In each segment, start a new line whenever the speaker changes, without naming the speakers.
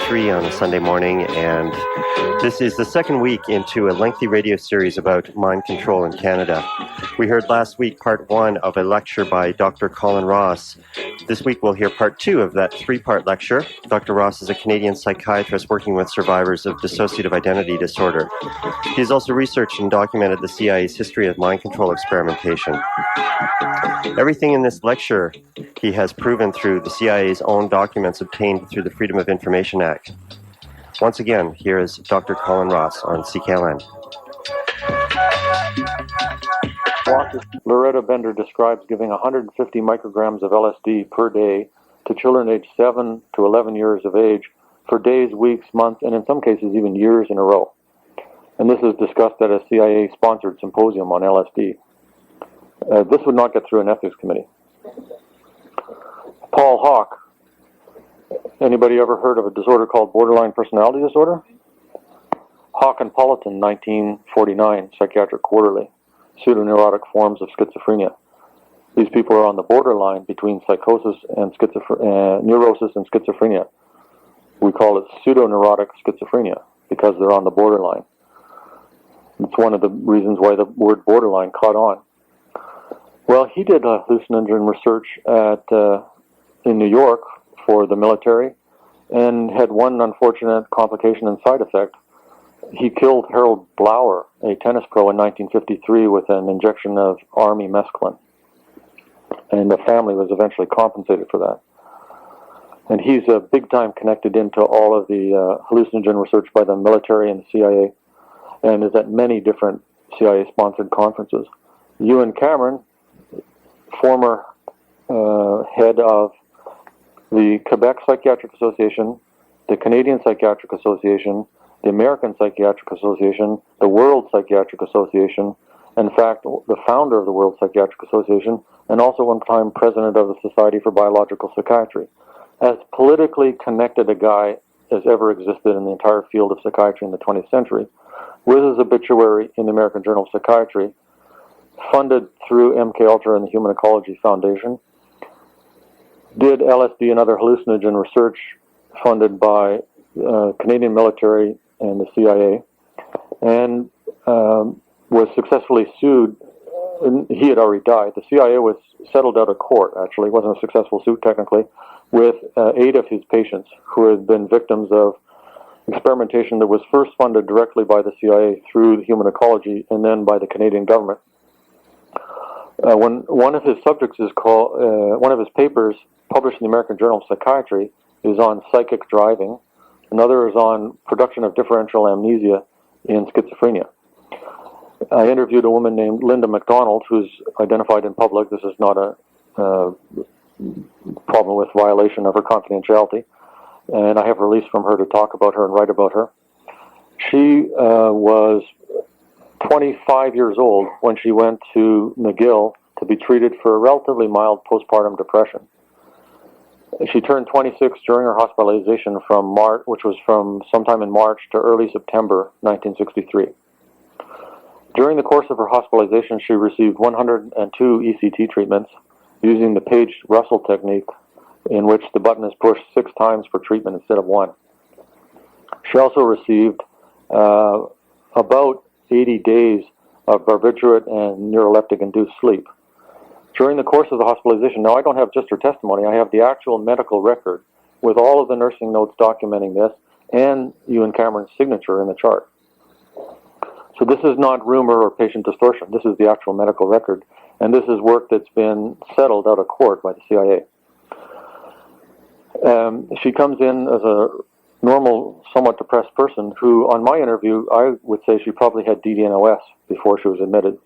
3 on a Sunday morning, and this is the second week into a lengthy radio series about mind control in Canada. We heard last week part 1 of a lecture by Dr. Colin Ross. This week we'll hear part 2 of that 3-part lecture. Dr. Ross is a Canadian psychiatrist working with survivors of dissociative identity disorder. He has also researched and documented the CIA's history of mind control experimentation. Everything in this lecture he has proven through the CIA's own documents obtained through the Freedom of Information Act. Once again, here is Dr. Colin Ross on CKLN.
Loretta Bender describes giving 150 micrograms of LSD per day to children aged 7 to 11 years of age for days, weeks, months, and in some cases even years in a row. And this is discussed at a CIA-sponsored symposium on LSD. This would not get through an ethics committee. Paul Hawk. Anybody ever heard of a disorder called borderline personality disorder? Hawk and Politan, 1949, Psychiatric Quarterly. Pseudoneurotic forms of schizophrenia. These people are on the borderline between psychosis and neurosis and schizophrenia. We call it pseudoneurotic schizophrenia because they're on the borderline. It's one of the reasons why the word borderline caught on. Well, he did hallucinogen research in New York for the military and had one unfortunate complication and side effect. He killed Harold Blauer, a tennis pro, in 1953 with an injection of Army mescaline. And the family was eventually compensated for that. And he's big time connected into all of the hallucinogen research by the military and the CIA, and is at many different CIA-sponsored conferences. Ewan Cameron, former head of the Quebec Psychiatric Association, the Canadian Psychiatric Association, the American Psychiatric Association, the World Psychiatric Association, in fact, the founder of the World Psychiatric Association, and also one time president of the Society for Biological Psychiatry. As politically connected a guy as ever existed in the entire field of psychiatry in the 20th century, with his obituary in the American Journal of Psychiatry, funded through MKULTRA and the Human Ecology Foundation, did LSD and other hallucinogen research funded by Canadian military and the CIA, and was successfully sued. He had already died. The CIA was settled out of court, actually. It wasn't a successful suit, technically, with 8 of his patients who had been victims of experimentation that was first funded directly by the CIA through the Human Ecology and then by the Canadian government. When one of his subjects is called, one of his papers published in the American Journal of Psychiatry is on psychic driving. Another is on production of differential amnesia in schizophrenia. I interviewed a woman named Linda McDonald, who's identified in public. This is not a problem with violation of her confidentiality. And I have released from her to talk about her and write about her. She was 25 years old when she went to McGill to be treated for a relatively mild postpartum depression. She turned 26 during her hospitalization from March, which was from sometime in March to early September 1963. During the course of her hospitalization, she received 102 ECT treatments using the Page-Russell technique, in which the button is pushed 6 times for treatment instead of 1. She also received about 80 days of barbiturate and neuroleptic-induced sleep. During the course of the hospitalization, now I don't have just her testimony, I have the actual medical record with all of the nursing notes documenting this and Ewan Cameron's signature in the chart. So this is not rumor or patient distortion. This is the actual medical record, and this is work that's been settled out of court by the CIA. She comes in as a normal, somewhat depressed person who, on my interview, I would say she probably had DDNOS before she was admitted.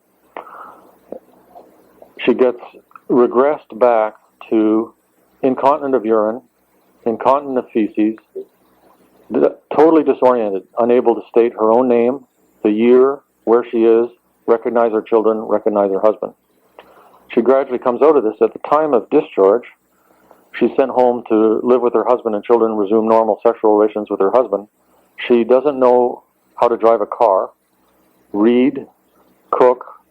She gets regressed back to incontinent of urine, incontinent of feces, totally disoriented, unable to state her own name, the year, where she is, recognize her children, recognize her husband. She gradually comes out of this. At the time of discharge, she's sent home to live with her husband and children, resume normal sexual relations with her husband. She doesn't know how to drive a car, read, cook,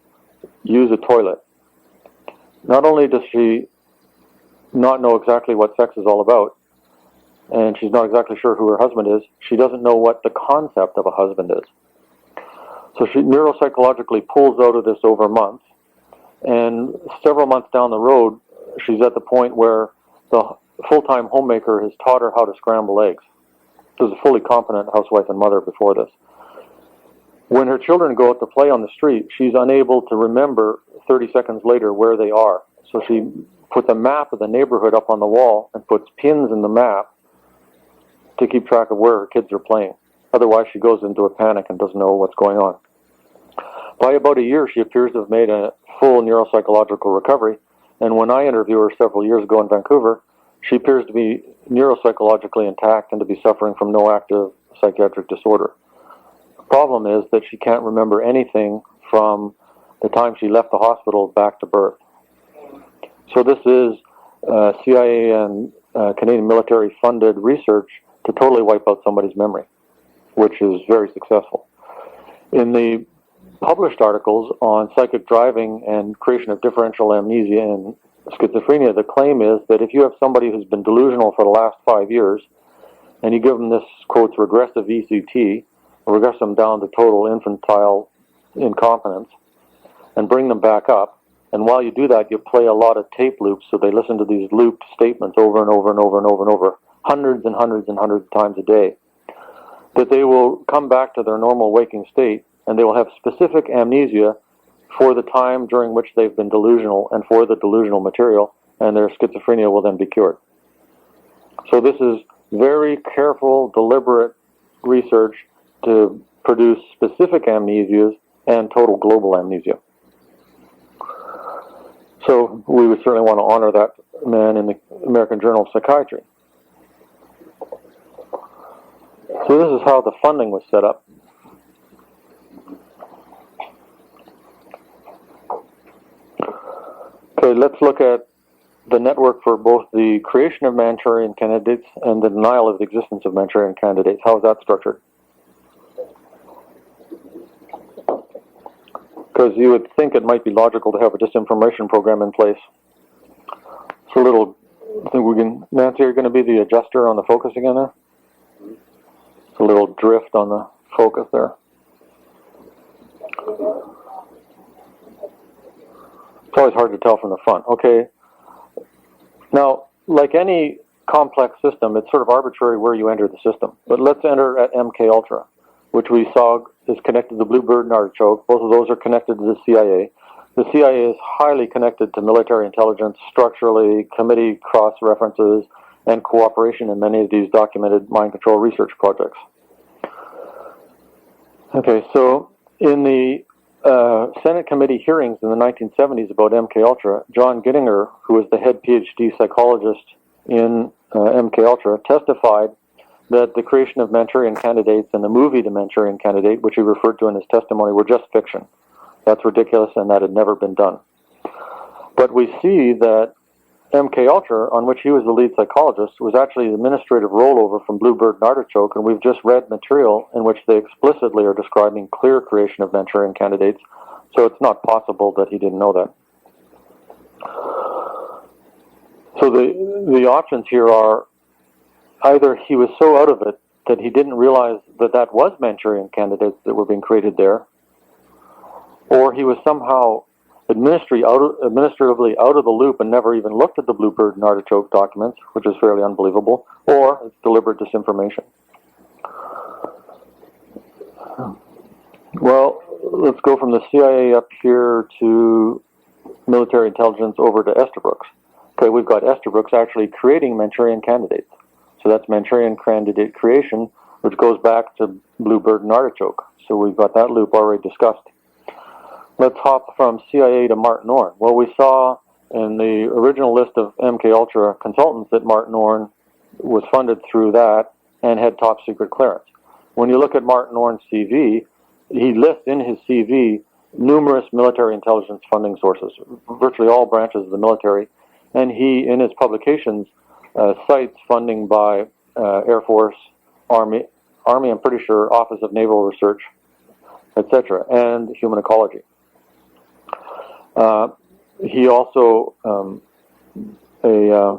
use a toilet. Not only does she not know exactly what sex is all about, and she's not exactly sure who her husband is. She doesn't know what the concept of a husband is. So she neuropsychologically pulls out of this over months, and several months down the road, she's at the point where the full-time homemaker has taught her how to scramble eggs. She was a fully competent housewife and mother before this. When her children go out to play on the street, she's unable to remember 30 seconds later where they are. So she puts a map of the neighborhood up on the wall and puts pins in the map to keep track of where her kids are playing. Otherwise, she goes into a panic and doesn't know what's going on. By about a year, she appears to have made a full neuropsychological recovery. And when I interviewed her several years ago in Vancouver, she appears to be neuropsychologically intact and to be suffering from no active psychiatric disorder. The problem is that she can't remember anything from the time she left the hospital back to birth. So this is CIA and Canadian military funded research to totally wipe out somebody's memory, which is very successful. In the published articles on psychic driving and creation of differential amnesia and schizophrenia, the claim is that if you have somebody who's been delusional for the last 5 years and you give them this, quotes, regressive ECT, regress them down to total infantile incompetence and bring them back up, and while you do that, you play a lot of tape loops, so they listen to these looped statements over and over and over and over and over, hundreds and hundreds and hundreds of times a day, that they will come back to their normal waking state, and they will have specific amnesia for the time during which they've been delusional and for the delusional material, and their schizophrenia will then be cured. So this is very careful, deliberate research to produce specific amnesias and total global amnesia. So we would certainly want to honor that man in the American Journal of Psychiatry. So this is how the funding was set up. Okay, let's look at the network for both the creation of Manchurian candidates and the denial of the existence of Manchurian candidates. How is that structured? Because you would think it might be logical to have a disinformation program in place. It's a little, I think we can, Nancy, are you going to be the adjuster on the focus again there? It's a little drift on the focus there. It's always hard to tell from the front. Okay. Now, like any complex system, it's sort of arbitrary where you enter the system. But let's enter at MKULTRA, which we saw is connected to Bluebird and Artichoke. Both of those are connected to the CIA. The CIA is highly connected to military intelligence, structurally, committee cross-references, and cooperation in many of these documented mind control research projects. Okay, so in the Senate committee hearings in the 1970s about MKUltra, John Gittinger, who was the head PhD psychologist in MKUltra, testified that the creation of Manchurian candidates and the movie The Manchurian Candidate, which he referred to in his testimony, were just fiction. That's ridiculous, and that had never been done. But we see that MKUltra, on which he was the lead psychologist, was actually the administrative rollover from Bluebird and Artichoke, and we've just read material in which they explicitly are describing clear creation of Manchurian candidates, so it's not possible that he didn't know that. So the options here are either he was so out of it that he didn't realize that that was Manchurian candidates that were being created there, or he was somehow administratively out of the loop and never even looked at the Bluebird and Artichoke documents, which is fairly unbelievable, or it's deliberate disinformation. Well, let's go from the CIA up here to military intelligence over to Estabrooks. Okay, we've got Estabrooks actually creating Manchurian candidates. So that's Manchurian candidate creation, which goes back to Bluebird and Artichoke. So we've got that loop already discussed. Let's hop from CIA to Martin Orne. Well, we saw in the original list of MKUltra consultants that Martin Orne was funded through that and had top secret clearance. When you look at Martin Orne's CV, he lists in his CV numerous military intelligence funding sources, virtually all branches of the military, and he, in his publications, cites funding by Air Force, Army, I'm pretty sure, Office of Naval Research, etc., and human ecology. He also, a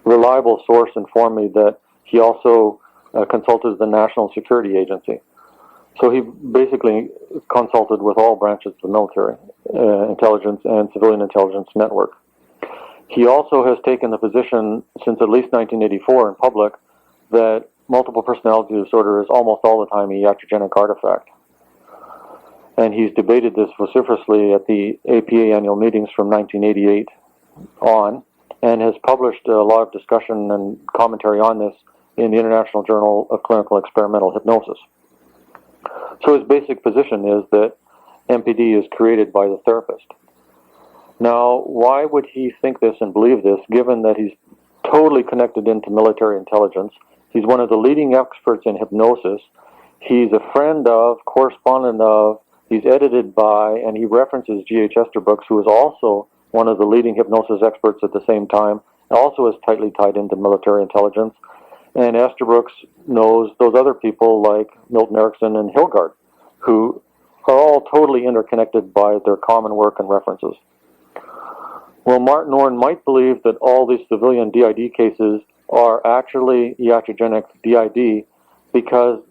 reliable source informed me that he also consulted the National Security Agency. So he basically consulted with all branches of the military, intelligence and civilian intelligence network. He also has taken the position since at least 1984 in public that multiple personality disorder is almost all the time a iatrogenic artifact. And he's debated this vociferously at the APA annual meetings from 1988 on, and has published a lot of discussion and commentary on this in the International Journal of Clinical Experimental Hypnosis. So his basic position is that MPD is created by the therapist. Now, why would he think this and believe this, given that he's totally connected into military intelligence? He's one of the leading experts in hypnosis. He's a friend of, correspondent of, he's edited by, and he references G.H. Esterbrook, who is also one of the leading hypnosis experts at the same time, also is tightly tied into military intelligence. And Esterbrook knows those other people like Milton Erickson and Hilgard, who are all totally interconnected by their common work and references. Well, Martin Orne might believe that all these civilian DID cases are actually iatrogenic DID because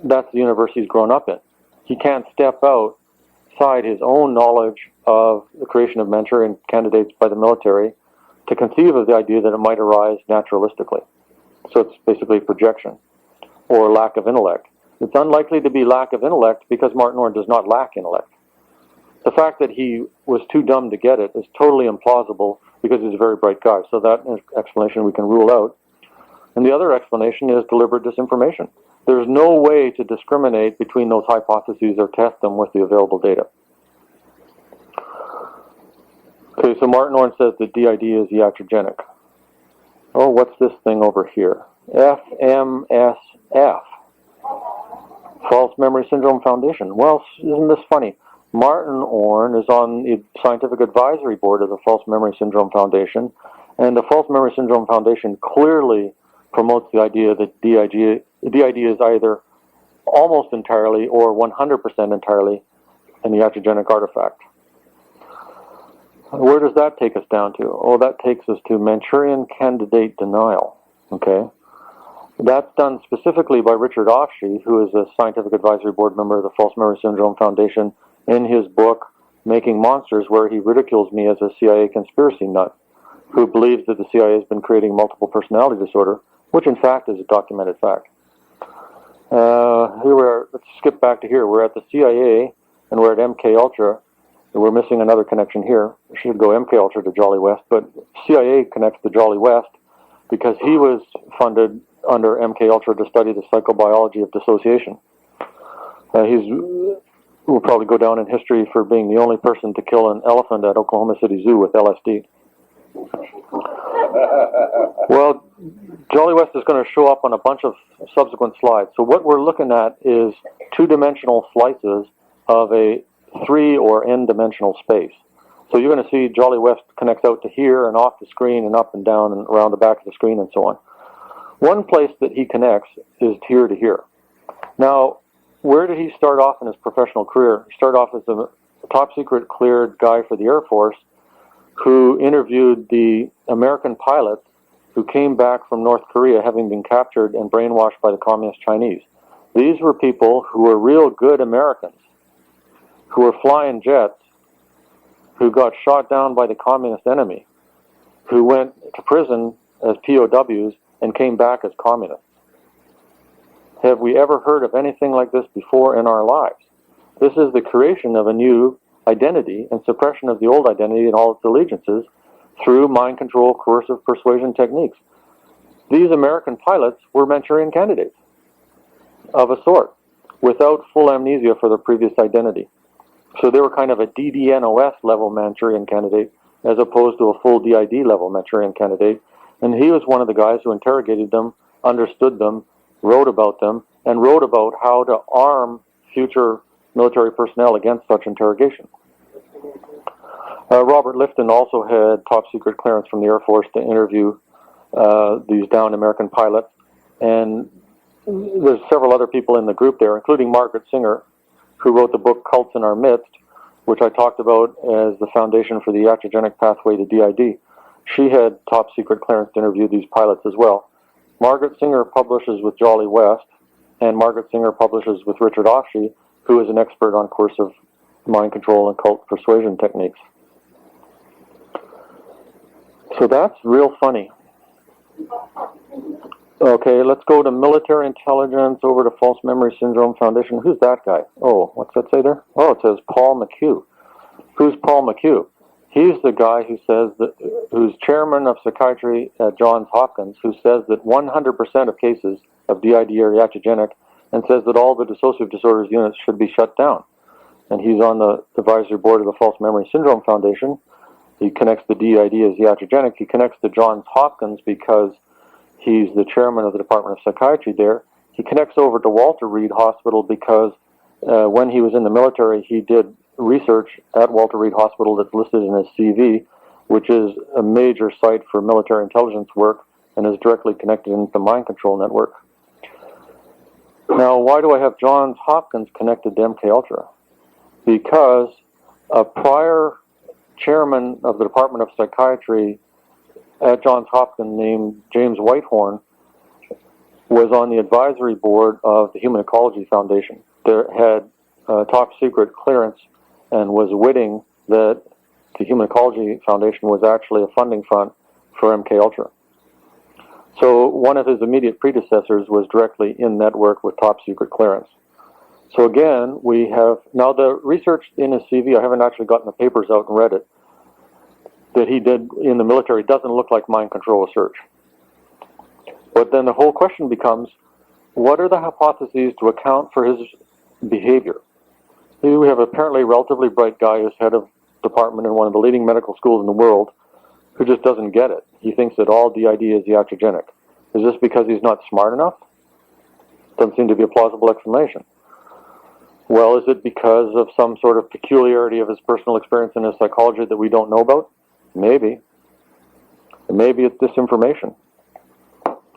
that's the universe he's grown up in. He can't step outside his own knowledge of the creation of Manchurian candidates by the military to conceive of the idea that it might arise naturalistically. So it's basically projection or lack of intellect. It's unlikely to be lack of intellect because Martin Orne does not lack intellect. The fact that he was too dumb to get it is totally implausible because he's a very bright guy. So that explanation we can rule out. And the other explanation is deliberate disinformation. There's no way to discriminate between those hypotheses or test them with the available data. Okay, so Martin Orne says that DID is iatrogenic. Oh, what's this thing over here? FMSF. False Memory Syndrome Foundation. Well, isn't this funny? Martin Orne is on the scientific advisory board of the False Memory Syndrome Foundation, and the False Memory Syndrome Foundation clearly promotes the idea that DID is either almost entirely or 100% entirely an iatrogenic artifact. Where does that take us down to? Oh, that takes us to Manchurian candidate denial. Okay, that's done specifically by Richard Offshee, who is a scientific advisory board member of the False Memory Syndrome Foundation, in his book Making Monsters, where he ridicules me as a CIA conspiracy nut who believes that the CIA has been creating multiple personality disorder, which in fact is a documented fact. Here we are. Let's skip back to here. We're at the CIA and we're at MKULTRA. We're missing another connection here. We should go MKULTRA to Jolly West, but CIA connects to Jolly West because he was funded under MKULTRA to study the psychobiology of dissociation. Will probably go down in history for being the only person to kill an elephant at Oklahoma City Zoo with LSD. Well, Jolly West is going to show up on a bunch of subsequent slides. So what we're looking at is two-dimensional slices of a 3 or n-dimensional space. So you're going to see Jolly West connects out to here and off the screen and up and down and around the back of the screen and so on. One place that he connects is here to here. Now, where did he start off in his professional career? He started off as a top-secret cleared guy for the Air Force who interviewed the American pilots who came back from North Korea having been captured and brainwashed by the Communist Chinese. These were people who were real good Americans, who were flying jets, who got shot down by the communist enemy, who went to prison as POWs and came back as communists. Have we ever heard of anything like this before in our lives? This is the creation of a new identity and suppression of the old identity and all its allegiances through mind control, coercive persuasion techniques. These American pilots were Manchurian candidates of a sort, without full amnesia for their previous identity. So they were kind of a DDNOS level Manchurian candidate as opposed to a full DID level Manchurian candidate. And he was one of the guys who interrogated them, understood them, wrote about them, and wrote about how to arm future military personnel against such interrogation. Robert Lifton also had top secret clearance from the Air Force to interview these downed American pilots. And there's several other people in the group there, including Margaret Singer, who wrote the book Cults in Our Midst, which I talked about as the foundation for the iatrogenic pathway to DID. She had top secret clearance to interview these pilots as well. Margaret Singer publishes with Jolly West, and Margaret Singer publishes with Richard Offshee, who is an expert on coercive mind control and cult persuasion techniques. So that's real funny. Okay, let's go to military intelligence, over to False Memory Syndrome Foundation. Who's that guy? Oh, what's that say there? Oh, it says Paul McHugh. Who's Paul McHugh? He's the guy who says that, who's chairman of psychiatry at Johns Hopkins, who says that 100% of cases of DID are iatrogenic, and says that all the dissociative disorders units should be shut down. And he's on the advisory board of the False Memory Syndrome Foundation. He connects the DID as iatrogenic. He connects to Johns Hopkins because he's the chairman of the Department of Psychiatry there. He connects over to Walter Reed Hospital because when he was in the military, he did research at Walter Reed Hospital that's listed in his CV, which is a major site for military intelligence work and is directly connected into the mind control network. Now, why do I have Johns Hopkins connected to MKUltra? Because a prior chairman of the Department of Psychiatry at Johns Hopkins named James Whitehorn was on the advisory board of the Human Ecology Foundation. There had top secret clearance and was witting that the Human Ecology Foundation was actually a funding fund for MKUltra. So one of his immediate predecessors was directly in network with top secret clearance. So again, we have, now the research in his CV, I haven't actually gotten the papers out and read it, that he did in the military doesn't look like mind control research. But then the whole question becomes, what are the hypotheses to account for his behavior? We have apparently a relatively bright guy who's head of department in one of the leading medical schools in the world who just doesn't get it. He thinks that all DID is iatrogenic. Is this because he's not smart enough? Doesn't seem to be a plausible explanation. Well, is it because of some sort of peculiarity of his personal experience in his psychology that we don't know about? Maybe. Maybe it's disinformation.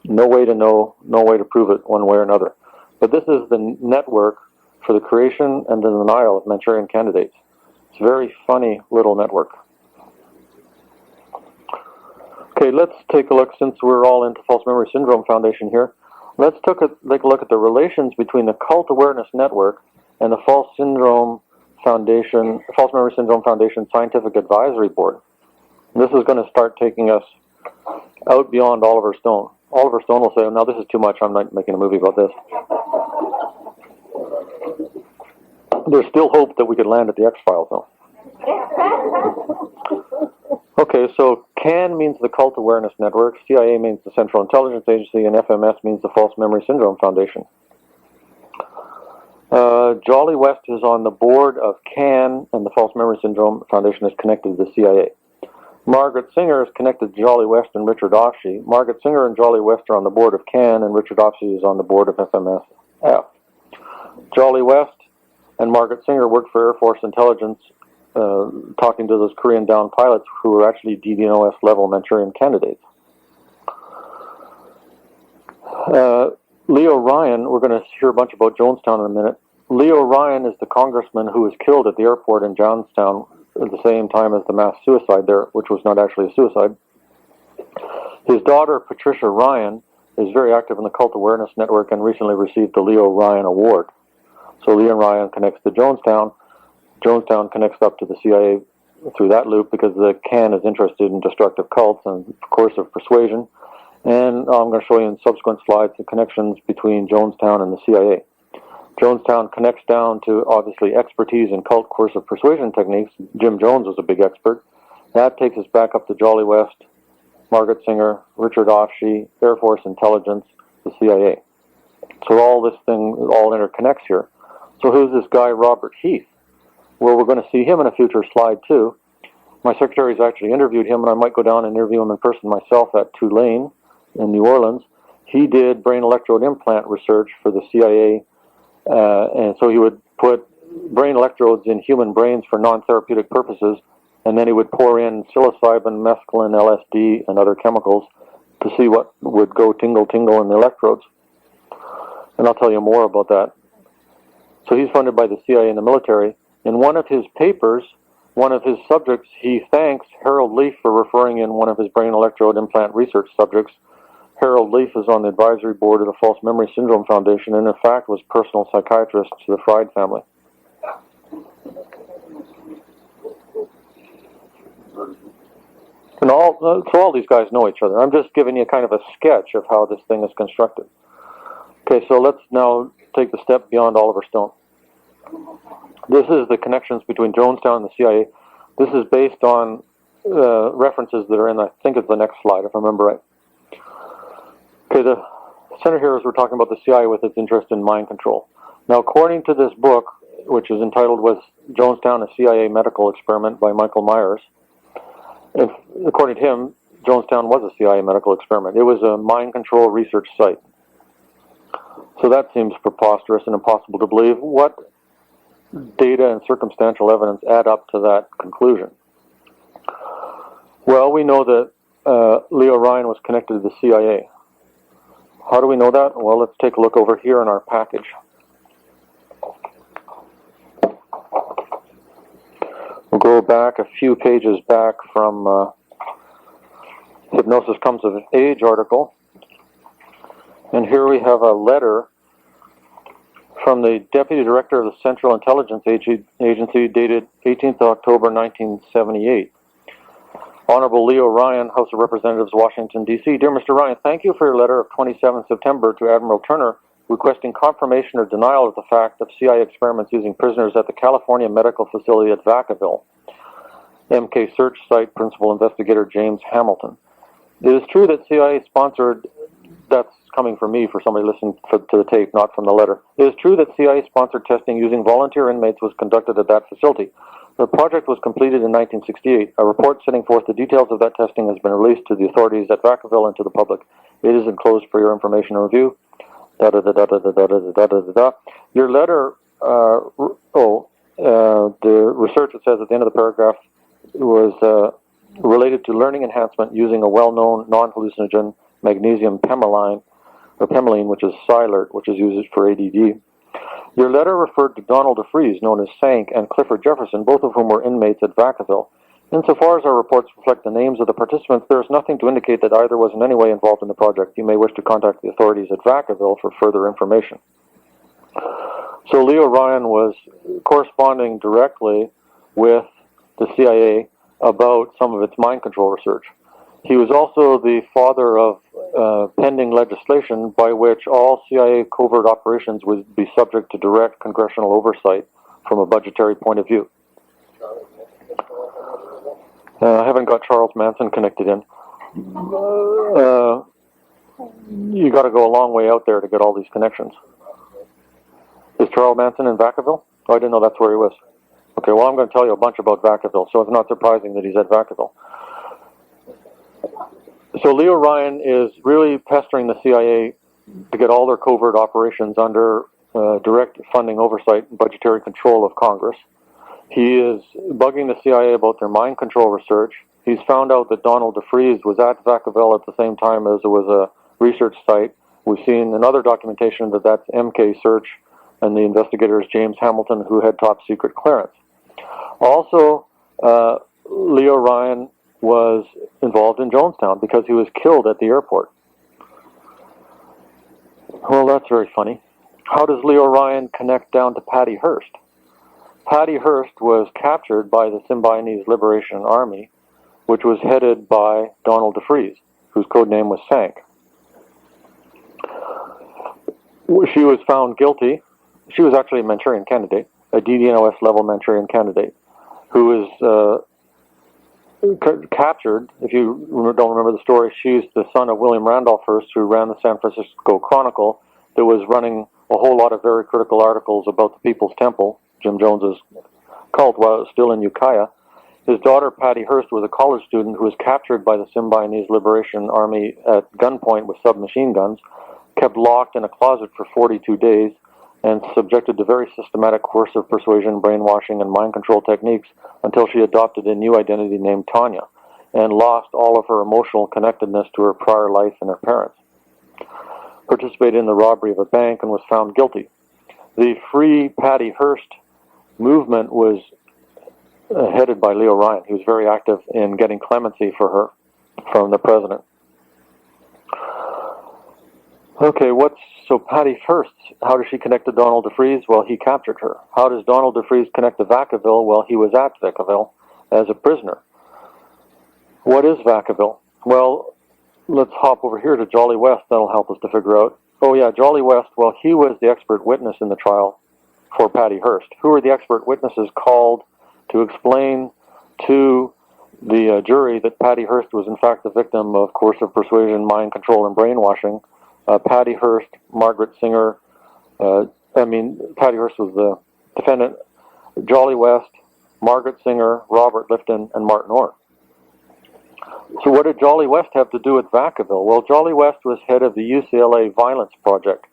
No way to know, no way to prove it one way or another. But this is the network for the creation and the denial of Manchurian candidates. It's a very funny little network. Okay, let's take a look, since we're all into False Memory Syndrome Foundation here, let's take a look at the relations between the Cult Awareness Network and the False Memory Syndrome Foundation Scientific Advisory Board. And this is going to start taking us out beyond Oliver Stone. Oliver Stone will say, no, this is too much, I'm not making a movie about this. There's still hope that we could land at the X-Files, though. Okay, so CAN means the Cult Awareness Network, CIA means the Central Intelligence Agency, and FMS means the False Memory Syndrome Foundation. Jolly West is on the board of CAN, and the False Memory Syndrome Foundation is connected to the CIA. Margaret Singer is connected to Jolly West and Richard Offshee. Margaret Singer and Jolly West are on the board of CAN, and Richard Offshee is on the board of FMSF. Jolly West and Margaret Singer worked for Air Force Intelligence, talking to those Korean down pilots who were actually DDNOS level Manchurian candidates. Leo Ryan, we're going to hear a bunch about Jonestown in a minute. Leo Ryan is the congressman who was killed at the airport in Jonestown at the same time as the mass suicide there, which was not actually a suicide. His daughter, Patricia Ryan, is very active in the Cult Awareness Network and recently received the Leo Ryan Award. So Leo Ryan connects to Jonestown. Jonestown connects up to the CIA through that loop because the CAN is interested in destructive cults and coercive persuasion. And I'm going to show you in subsequent slides the connections between Jonestown and the CIA. Jonestown connects down to, obviously, expertise in cult coercive persuasion techniques. Jim Jones was a big expert. That takes us back up to Jolly West, Margaret Singer, Richard Offshee, Air Force Intelligence, the CIA. So all this thing all interconnects here. So who's this guy, Robert Heath? Well, we're going to see him in a future slide, too. My secretary's actually interviewed him, and I might go down and interview him in person myself at Tulane in New Orleans. He did brain electrode implant research for the CIA, and so he would put brain electrodes in human brains for non-therapeutic purposes, and then he would pour in psilocybin, mescaline, LSD, and other chemicals to see what would go tingle-tingle in the electrodes. And I'll tell you more about that. So he's funded by the CIA and the military. In one of his papers, one of his subjects, he thanks Harold Leaf for referring in one of his brain electrode implant research subjects. Harold Leaf is on the advisory board of the False Memory Syndrome Foundation and in fact was personal psychiatrist to the Fried family. And all these guys know each other. I'm just giving you kind of a sketch of how this thing is constructed. Okay, so let's now take the step beyond Oliver Stone. This is the connections between Jonestown and the CIA. This is based on references that are in, I think it's the next slide, if I remember right. Okay, the center here is we're talking about the CIA with its interest in mind control. Now, according to this book, which is entitled Was Jonestown a CIA Medical Experiment by Michael Meiers, according to him, Jonestown was a CIA medical experiment. It was a mind control research site. So that seems preposterous and impossible to believe. What data and circumstantial evidence add up to that conclusion? Well, we know that Leo Ryan was connected to the CIA. How do we know that? Well, let's take a look over here in our package. We'll go back a few pages back from Hypnosis Comes of Age article. And here we have a letter from the Deputy Director of the Central Intelligence Agency dated 18th October 1978. Honorable Leo Ryan, House of Representatives, Washington, D.C. Dear Mr. Ryan, thank you for your letter of 27 September to Admiral Turner requesting confirmation or denial of the fact of CIA experiments using prisoners at the California Medical Facility at Vacaville. MKSEARCH site Principal Investigator James Hamilton. It is true that CIA sponsored, that's coming from me for somebody listening to the tape, not from the letter. It is true that CIA sponsored testing using volunteer inmates was conducted at that facility. The project was completed in 1968. A report setting forth the details of that testing has been released to the authorities at Vacaville and to the public. It is enclosed for your information and review. Your letter, the research, it says at the end of the paragraph, was related to learning enhancement using a well-known non-hallucinogen magnesium pemeline, which is Silert, which is used for ADD. Your letter referred to Donald DeFreeze, known as Sank, and Clifford Jefferson, both of whom were inmates at Vacaville. Insofar as our reports reflect the names of the participants, there is nothing to indicate that either was in any way involved in the project. You may wish to contact the authorities at Vacaville for further information. So Leo Ryan was corresponding directly with the CIA about some of its mind control research. He was also the father of pending legislation by which all CIA covert operations would be subject to direct congressional oversight from a budgetary point of view. I haven't got Charles Manson connected in. You got to go a long way out there to get all these connections. Is Charles Manson in Vacaville? Oh, I didn't know that's where he was. Okay, well, I'm going to tell you a bunch about Vacaville, so it's not surprising that he's at Vacaville. So Leo Ryan is really pestering the CIA to get all their covert operations under direct funding oversight and budgetary control of Congress. He is bugging the CIA about their mind control research. He's found out that Donald DeFreeze was at Vacaville at the same time as it was a research site. We've seen in other documentation that that's MKSEARCH and the investigator is James Hamilton, who had top secret clearance. Also, Leo Ryan was involved in Jonestown because he was killed at the airport. Well, that's very funny. How does Leo Ryan connect down to Patty Hearst? Patty Hearst was captured by the Symbionese Liberation Army, which was headed by Donald DeFreeze, whose code name was Sank. She was found guilty. She was actually a Manchurian candidate, a DDNOS level Manchurian candidate, who was captured. If you don't remember the story, she's the son of William Randolph Hearst, who ran the San Francisco Chronicle, that was running a whole lot of very critical articles about the People's Temple, Jim Jones's cult, while it was still in Ukiah. His daughter, Patty Hearst, was a college student who was captured by the Symbionese Liberation Army at gunpoint with submachine guns, kept locked in a closet for 42 days, and subjected to very systematic coercive persuasion, brainwashing, and mind control techniques until she adopted a new identity named Tanya and lost all of her emotional connectedness to her prior life and her parents. Participated in the robbery of a bank and was found guilty. The Free Patty Hearst movement was headed by Leo Ryan. He was very active in getting clemency for her from the president. Okay, so Patty Hearst, how does she connect to Donald DeFreeze? Well, he captured her. How does Donald DeFreeze connect to Vacaville? Well, he was at Vacaville as a prisoner. What is Vacaville? Well, let's hop over here to Jolly West. That'll help us to figure out. Oh yeah, Jolly West, well, he was the expert witness in the trial for Patty Hearst. Who were the expert witnesses called to explain to the jury that Patty Hearst was in fact the victim of coercive persuasion, mind control, and brainwashing? Patty Hearst, Margaret Singer, Patty Hearst was the defendant, Jolly West, Margaret Singer, Robert Lifton, and Martin Orr. So what did Jolly West have to do with Vacaville? Well, Jolly West was head of the UCLA Violence Project,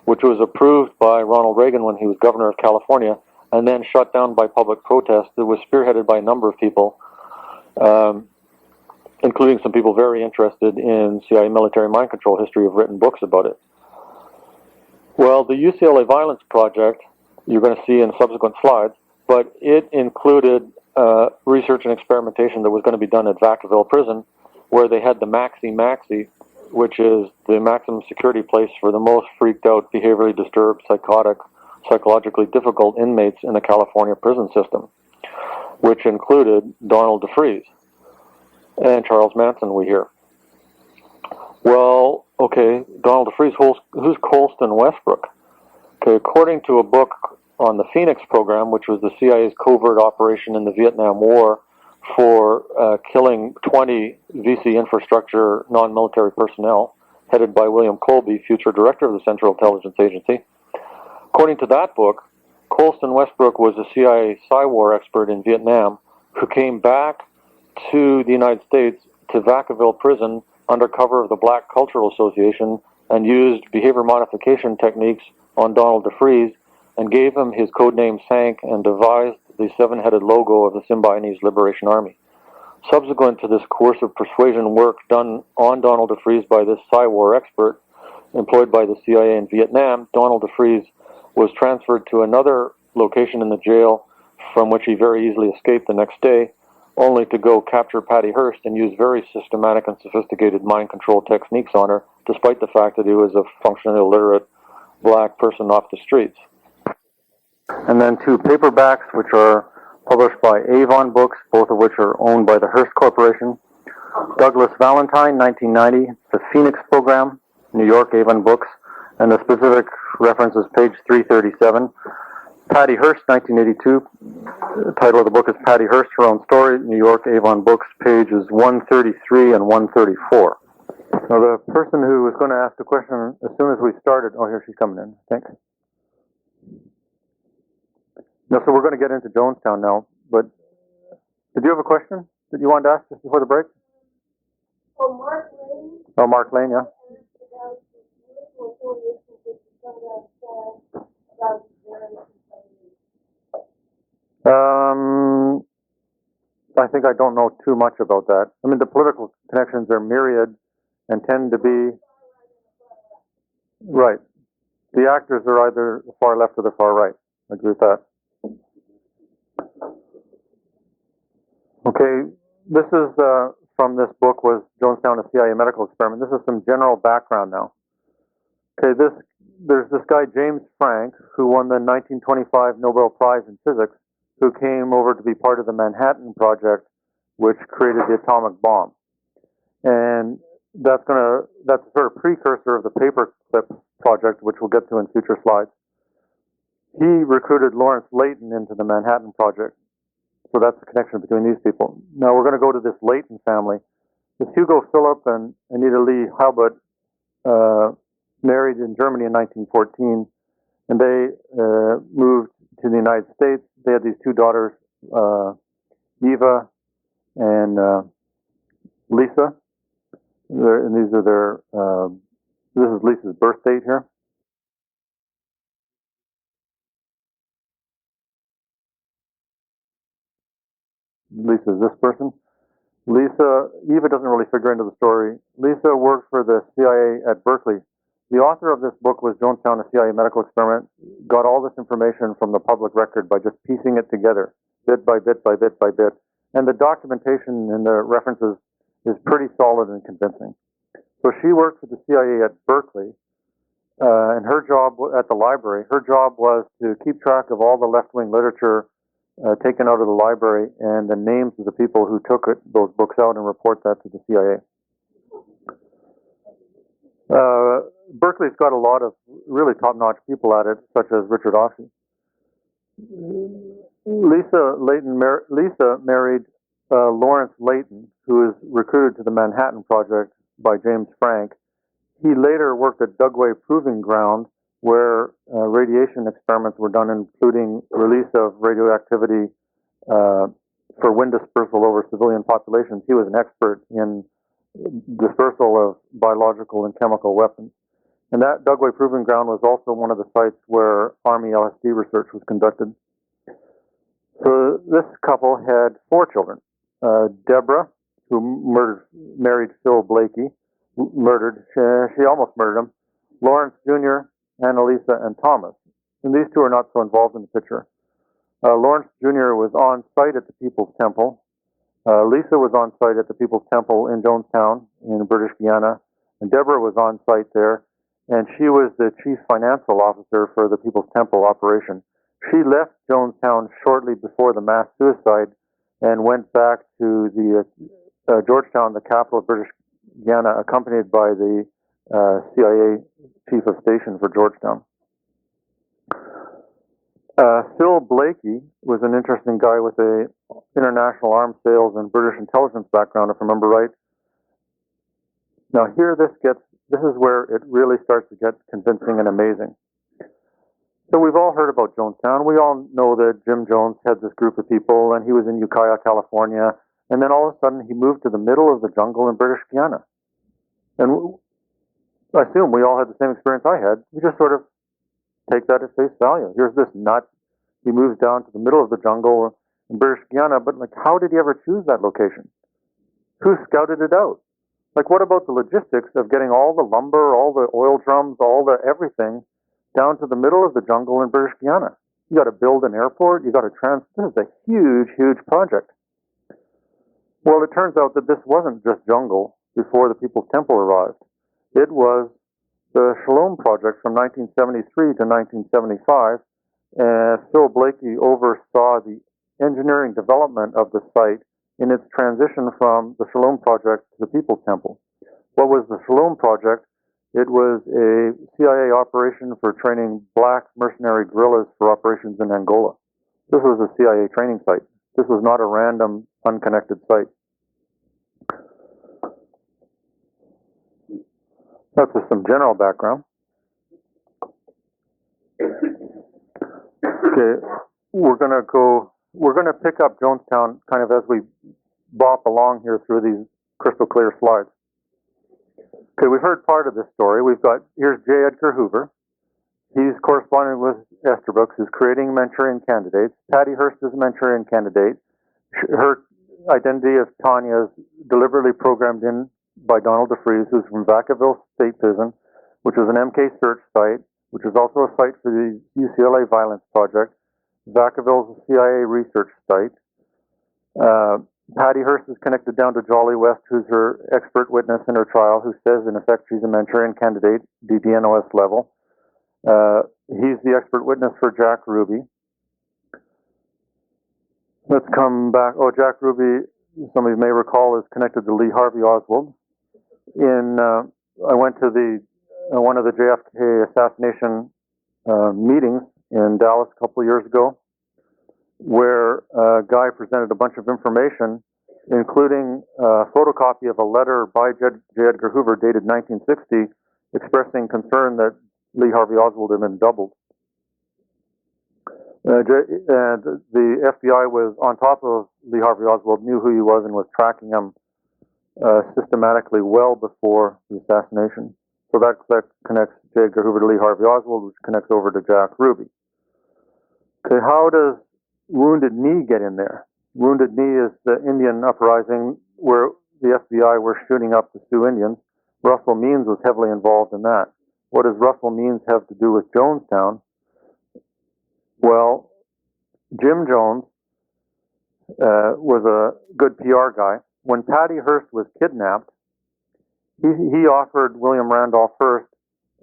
which was approved by Ronald Reagan when he was governor of California, and then shut down by public protest. It was spearheaded by a number of people, including some people very interested in CIA military mind control history, have written books about it. Well, the UCLA Violence Project, you're going to see in subsequent slides, but it included research and experimentation that was going to be done at Vacaville Prison, where they had the Maxi, which is the maximum security place for the most freaked out, behaviorally disturbed, psychotic, psychologically difficult inmates in the California prison system, which included Donald DeFreeze and Charles Manson, we hear. Well, okay, Donald DeFreeze, who's Colston Westbrook? Okay, according to a book on the Phoenix program, which was the CIA's covert operation in the Vietnam War for killing 20 VC infrastructure non-military personnel, headed by William Colby, future director of the Central Intelligence Agency. According to that book, Colston Westbrook was a CIA Psy-war expert in Vietnam who came back to the United States to Vacaville Prison under cover of the Black Cultural Association and used behavior modification techniques on Donald DeFreeze and gave him his codename Sank and devised the seven-headed logo of the Symbionese Liberation Army. Subsequent to this coercive persuasion work done on Donald DeFreeze by this Psy-war expert employed by the CIA in Vietnam, Donald DeFreeze was transferred to another location in the jail from which he very easily escaped the next day, only to go capture Patty Hearst and use very systematic and sophisticated mind control techniques on her, despite the fact that he was a functionally illiterate black person off the streets. And then two paperbacks, which are published by Avon Books, both of which are owned by the Hearst Corporation. Douglas Valentine, 1990, The Phoenix Program, New York, Avon Books, and the specific reference is page 337. Patty Hearst, 1982. The title of the book is Patty Hearst, Her Own Story, New York, Avon Books, pages 133 and 134. Now, the person who was going to ask the question as soon as we started, oh, here she's coming in, thanks. No, so we're going to get into Jonestown now, but did you have a question that you wanted to ask just before the break?
Oh, Mark Lane.
Oh, Mark Lane, yeah. I think I don't know too much about that. I mean, the political connections are myriad and tend to be... Right. The actors are either the far left or the far right. I agree with that. Okay, this is from this book was Jonestown-CIA Medical Experiment. This is some general background now. Okay, there's this guy, James Frank, who won the 1925 Nobel Prize in Physics, who came over to be part of the Manhattan Project, which created the atomic bomb. And that's sort of precursor of the Paperclip project, which we'll get to in future slides. He recruited Lawrence Layton into the Manhattan Project. So that's the connection between these people. Now we're going to go to this Layton family. This Hugo Philipp and Anita Lee Halbut married in Germany in 1914, and they moved to the United States. They had these two daughters, Eva and Lisa. And these are their, this is Lisa's birth date here. Lisa is this person. Eva doesn't really figure into the story. Lisa worked for the CIA at Berkeley. The author of this book was Jonestown, a CIA medical experiment, got all this information from the public record by just piecing it together. bit by bit by bit by bit. And the documentation and the references is pretty solid and convincing. So she worked for the CIA at Berkeley, and her job at the library, her job was to keep track of all the left-wing literature taken out of the library and the names of the people who took those books out and report that to the CIA. Berkeley's got a lot of really top-notch people at it, such as Richard Offshee. Lisa married Lawrence Layton, who was recruited to the Manhattan Project by James Frank. He later worked at Dugway Proving Ground, where radiation experiments were done, including release of radioactivity for wind dispersal over civilian populations. He was an expert in dispersal of biological and chemical weapons. And that Dugway Proving Ground was also one of the sites where Army LSD research was conducted. So this couple had 4 children. Deborah, who married Phil Blakey, she almost murdered him. Lawrence Jr., Annalisa, and Thomas. And these 2 are not so involved in the picture. Lawrence Jr. was on site at the People's Temple. Lisa was on site at the People's Temple in Jonestown in British Guiana. And Deborah was on site there. And she was the chief financial officer for the People's Temple operation. She left Jonestown shortly before the mass suicide and went back to the Georgetown, the capital of British Guiana, accompanied by the CIA chief of station for Georgetown. Phil Blakey was an interesting guy with a international arms sales and British intelligence background, if I remember right. Now here this is where it really starts to get convincing and amazing. So we've all heard about Jonestown. We all know that Jim Jones had this group of people, and he was in Ukiah, California, and then all of a sudden he moved to the middle of the jungle in British Guiana. And I assume we all had the same experience I had. We just sort of take that at face value. Here's this nut. He moves down to the middle of the jungle in British Guiana, but like, how did he ever choose that location? Who scouted it out? Like, what about the logistics of getting all the lumber, all the oil drums, all the everything down to the middle of the jungle in British Guiana? You got to build an airport. You got to this is a huge, huge project. Well, it turns out that this wasn't just jungle before the People's Temple arrived. It was the Shalom Project from 1973 to 1975. Phil Blakey oversaw the engineering development of the site in its transition from the Shalom Project to the People's Temple. What was the Shalom Project? It was a CIA operation for training black mercenary guerrillas for operations in Angola. This was a CIA training site. This was not a random, unconnected site. That's just some general background. Okay, we're going to pick up Jonestown kind of as we bop along here through these crystal clear slides. Okay, we've heard part of this story. Here's J. Edgar Hoover. He's corresponding with Esterbrook, who's creating Manchurian candidates. Patty Hearst is a Manchurian candidate. Her identity of Tanya is deliberately programmed in by Donald DeFries, who's from Vacaville State Prison, which is an MKSEARCH site, which is also a site for the UCLA Violence Project. Vacaville is a CIA research site. Patty Hearst is connected down to Jolly West, who's her expert witness in her trial, who says, in effect, she's a Manchurian candidate, DDNOS level. He's the expert witness for Jack Ruby. Let's come back. Oh, Jack Ruby, some of you may recall, is connected to Lee Harvey Oswald. I went to one of the JFK assassination meetings in Dallas a couple of years ago, where a guy presented a bunch of information, including a photocopy of a letter by J. Edgar Hoover dated 1960, expressing concern that Lee Harvey Oswald had been doubled. The FBI was on top of Lee Harvey Oswald, knew who he was, and was tracking him systematically well before the assassination. So that connects J. Edgar Hoover to Lee Harvey Oswald, which connects over to Jack Ruby. Okay, how does Wounded Knee get in there? Wounded Knee is the Indian uprising where the FBI were shooting up the Sioux Indians. Russell Means was heavily involved in that. What does Russell Means have to do with Jonestown? Well, Jim Jones was a good PR guy. When Patty Hearst was kidnapped, he offered William Randolph Hearst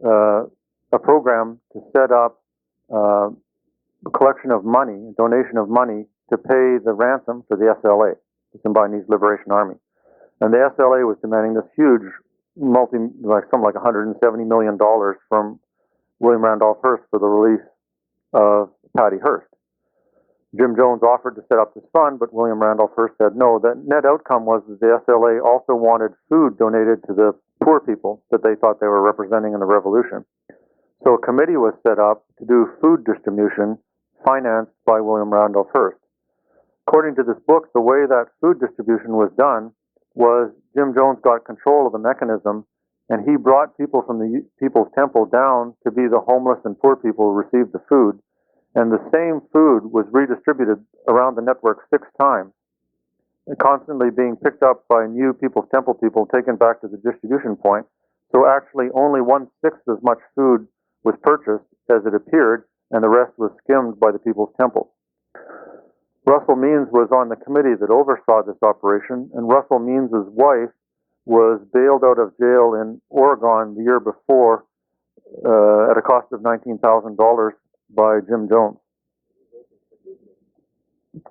a program to set up a collection of money, a donation of money to pay the ransom for the SLA, the Symbionese Liberation Army. And the SLA was demanding this huge something like $170 million from William Randolph Hearst for the release of Patty Hearst. Jim Jones offered to set up this fund, but William Randolph Hearst said no. The net outcome was that the SLA also wanted food donated to the poor people that they thought they were representing in the revolution. So a committee was set up to do food distribution financed by William Randolph Hearst. According to this book, the way that food distribution was done was Jim Jones got control of the mechanism, and he brought people from the People's Temple down to be the homeless and poor people who received the food. And the same food was redistributed around the network 6 times, constantly being picked up by new People's Temple people, taken back to the distribution point. So actually only 1/6 as much food was purchased as it appeared, and the rest was skimmed by the People's Temple. Russell Means was on the committee that oversaw this operation, and Russell Means' wife was bailed out of jail in Oregon the year before at a cost of $19,000 by Jim Jones.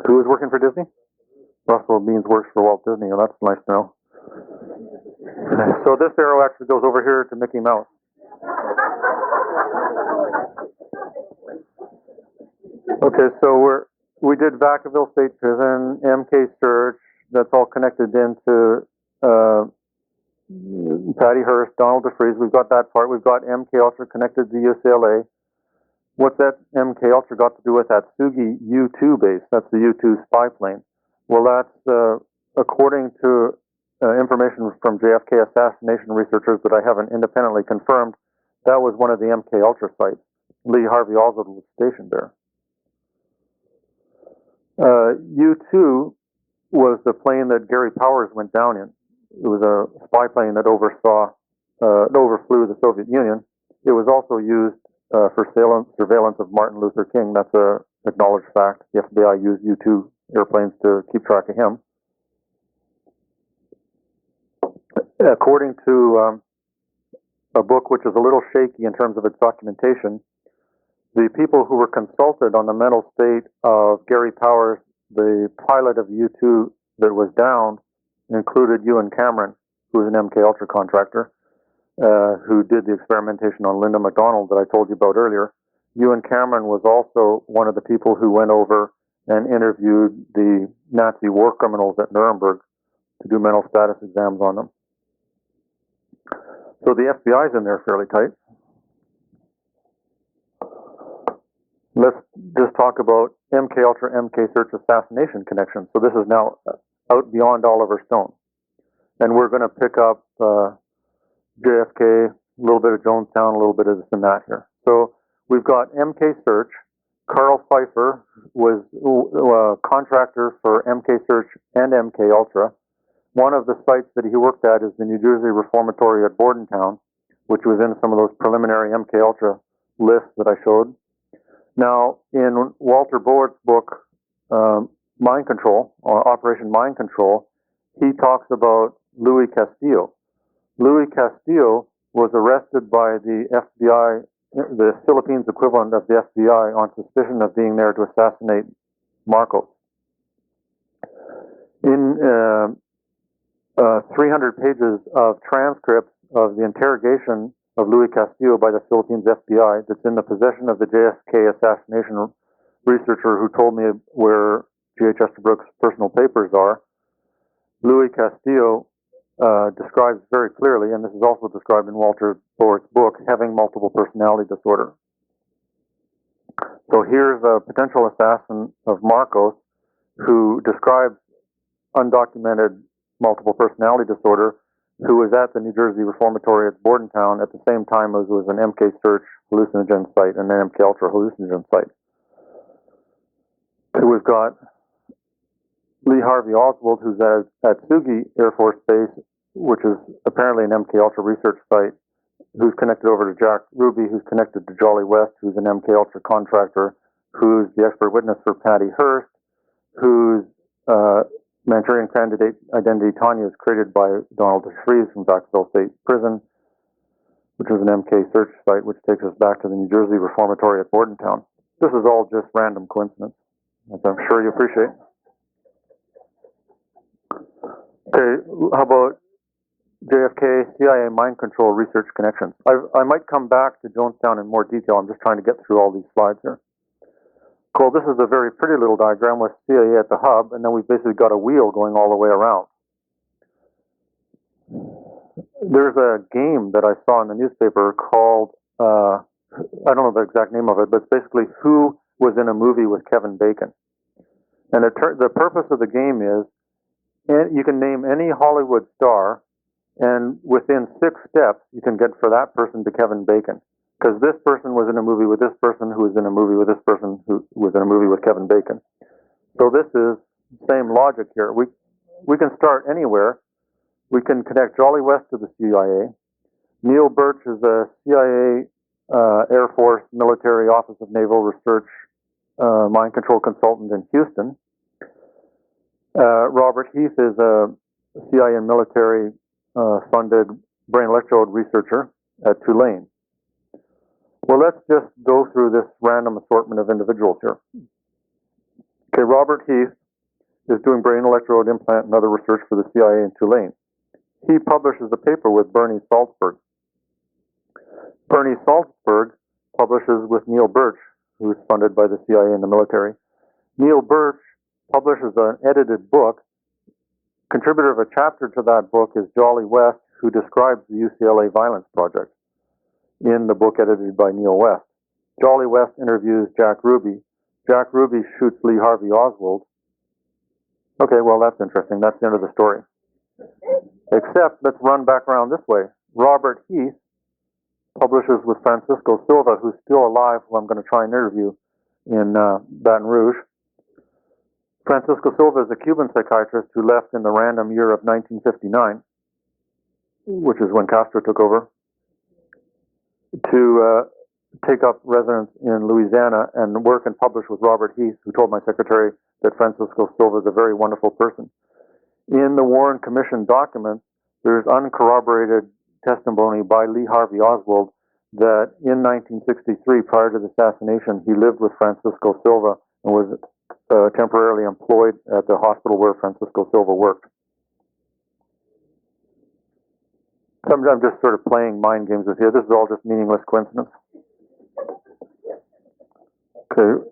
Who was working for Disney? Russell Means works for Walt Disney. Oh, that's nice to know. So this arrow actually goes over here to Mickey Mouse. Okay, so we did Vacaville State Prison, MKSEARCH, that's all connected into Patty Hearst, Donald DeFreeze. We've got that part. We've got MKUltra connected to UCLA. What's that MKUltra got to do with that Sugi U-2 base? That's the U-2 spy plane. Well, that's according to information from JFK assassination researchers that I haven't independently confirmed. That was one of the MKUltra sites. Lee Harvey Oswald was stationed there. U-2 was the plane that Gary Powers went down in. It was a spy plane that overflew the Soviet Union. It was also used for surveillance of Martin Luther King. That's a acknowledged fact. The FBI used U-2 airplanes to keep track of him. According to a book which is a little shaky in terms of its documentation, the people who were consulted on the mental state of Gary Powers, the pilot of the U-2 that was downed, included Ewan Cameron, who was an MKUltra contractor, who did the experimentation on Linda McDonald that I told you about earlier. Ewan Cameron was also one of the people who went over and interviewed the Nazi war criminals at Nuremberg to do mental status exams on them. So the FBI's in there fairly tight. Let's just talk about MKUltra, MKSEARCH Assassination Connection. So this is now out beyond Oliver Stone. And we're going to pick up JFK, a little bit of Jonestown, a little bit of this and that here. So we've got MKSEARCH. Carl Pfeiffer was a contractor for MKSEARCH and MKUltra. One of the sites that he worked at is the New Jersey Reformatory at Bordentown, which was in some of those preliminary MKUltra lists that I showed. Now, in Walter Bowart's book, Mind Control, or Operation Mind Control, he talks about Louis Castillo. Louis Castillo was arrested by the FBI, the Philippines equivalent of the FBI, on suspicion of being there to assassinate Marcos. In 300 pages of transcripts of the interrogation of Louis Castillo by the Philippines FBI that's in the possession of the JFK assassination researcher who told me where G.H. Estabrook's personal papers are, Louis Castillo describes very clearly, and this is also described in Walter Bowart's book, having multiple personality disorder. So here's a potential assassin of Marcos who describes undocumented multiple personality disorder, who was at the New Jersey Reformatory at Bordentown at the same time as was an MKSEARCH hallucinogen site and an MKUltra hallucinogen site. So we've got Lee Harvey Oswald, who's at Sugi Air Force Base, which is apparently an MKUltra research site, who's connected over to Jack Ruby, who's connected to Jolly West, who's an MKUltra contractor, who's the expert witness for Patty Hearst, who's Manchurian candidate identity Tanya is created by Donald DeFries from Vacaville State Prison, which is an MKSEARCH site, which takes us back to the New Jersey Reformatory at Bordentown. This is all just random coincidence, as I'm sure you appreciate. Okay, how about JFK, CIA mind control research connections? I might come back to Jonestown in more detail. I'm just trying to get through all these slides here. Cool, this is a very pretty little diagram with CIA at the hub, and then we've basically got a wheel going all the way around. There's a game that I saw in the newspaper called, I don't know the exact name of it, but it's basically who was in a movie with Kevin Bacon. And the purpose of the game is, you can name any Hollywood star, and within 6 steps, you can get for that person to Kevin Bacon. Because this person was in a movie with this person, who was in a movie with this person, who was in a movie with Kevin Bacon. So this is the same logic here. We can start anywhere. We can connect Jolly West to the CIA. Neil Birch is a CIA Air Force Military Office of Naval Research mind control consultant in Houston. Robert Heath is a CIA military funded brain electrode researcher at Tulane. Well, let's just go through this random assortment of individuals here. Okay, Robert Heath is doing brain electrode implant and other research for the CIA in Tulane. He publishes a paper with Bernie Salzberg. Bernie Salzberg publishes with Neil Birch, who is funded by the CIA and the military. Neil Birch publishes an edited book. Contributor of a chapter to that book is Jolly West, who describes the UCLA violence project in the book edited by Neil West. Jolly West interviews Jack Ruby. Jack Ruby shoots Lee Harvey Oswald. Okay, well, that's interesting. That's the end of the story. Except, let's run back around this way. Robert Heath publishes with Francisco Silva, who's still alive, who I'm going to try and interview in Baton Rouge. Francisco Silva is a Cuban psychiatrist who left in the random year of 1959, which is when Castro took over, to take up residence in Louisiana and work and publish with Robert Heath, who told my secretary that Francisco Silva is a very wonderful person. In the Warren Commission documents, there's uncorroborated testimony by Lee Harvey Oswald that in 1963, prior to the assassination, he lived with Francisco Silva and was temporarily employed at the hospital where Francisco Silva worked. I'm just sort of playing mind games with you. This is all just meaningless coincidence. Okay.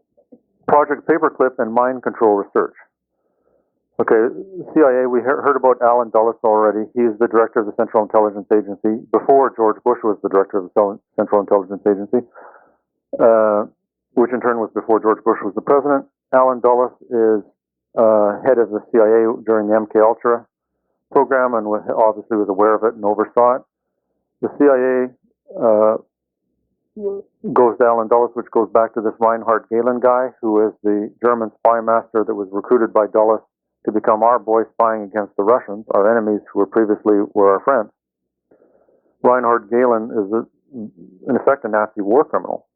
Project Paperclip and mind control research. Okay, CIA, we heard about Alan Dulles already. He's the director of the Central Intelligence Agency before George Bush was the director of the Central Intelligence Agency, which in turn was before George Bush was the president. Alan Dulles is head of the CIA during the MKULTRA program and obviously was aware of it and oversaw it. The CIA goes to Alan Dulles, which goes back to this Reinhard Gehlen guy, who is the German spy master that was recruited by Dulles to become our boy spying against the Russians, our enemies who were previously our friends. Reinhard Gehlen is, in effect, a Nazi war criminal.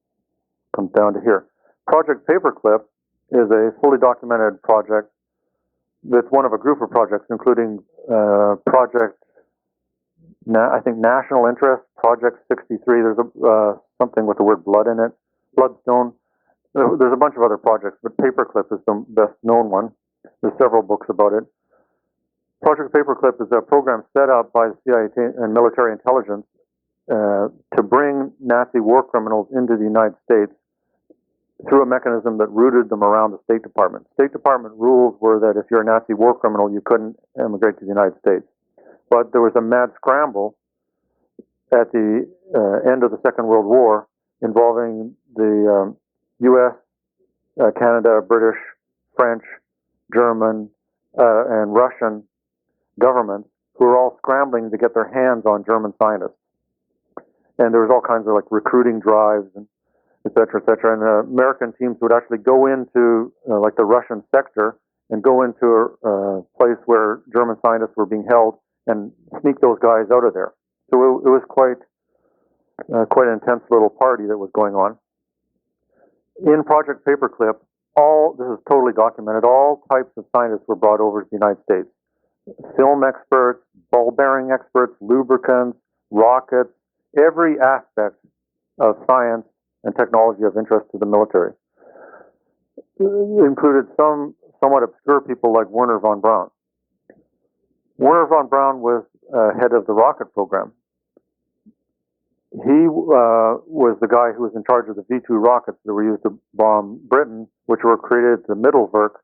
Comes down to here. Project Paperclip is a fully documented project that's one of a group of projects, including Project, I think, National Interest, Project 63. There's something with the word blood in it, Bloodstone. There's a bunch of other projects, but Paperclip is the best known one. There's several books about it. Project Paperclip is a program set up by the CIA and military intelligence to bring Nazi war criminals into the United States through a mechanism that rooted them around the State Department. State Department rules were that if you're a Nazi war criminal, you couldn't immigrate to the United States. But there was a mad scramble at the end of the Second World War involving the U.S., Canada, British, French, German, and Russian governments who were all scrambling to get their hands on German scientists. And there was all kinds of like recruiting drives and et cetera, et cetera. And American teams would actually go into like the Russian sector and go into a place where German scientists were being held and sneak those guys out of there. So it was quite an intense little party that was going on. In Project Paperclip, this is totally documented, all types of scientists were brought over to the United States. Film experts, ball bearing experts, lubricants, rockets, every aspect of science and technology of interest to the military. It included some somewhat obscure people like Wernher von Braun. Wernher von Braun was head of the rocket program. He was the guy who was in charge of the V-2 rockets that were used to bomb Britain, which were created at the Mittelwerk.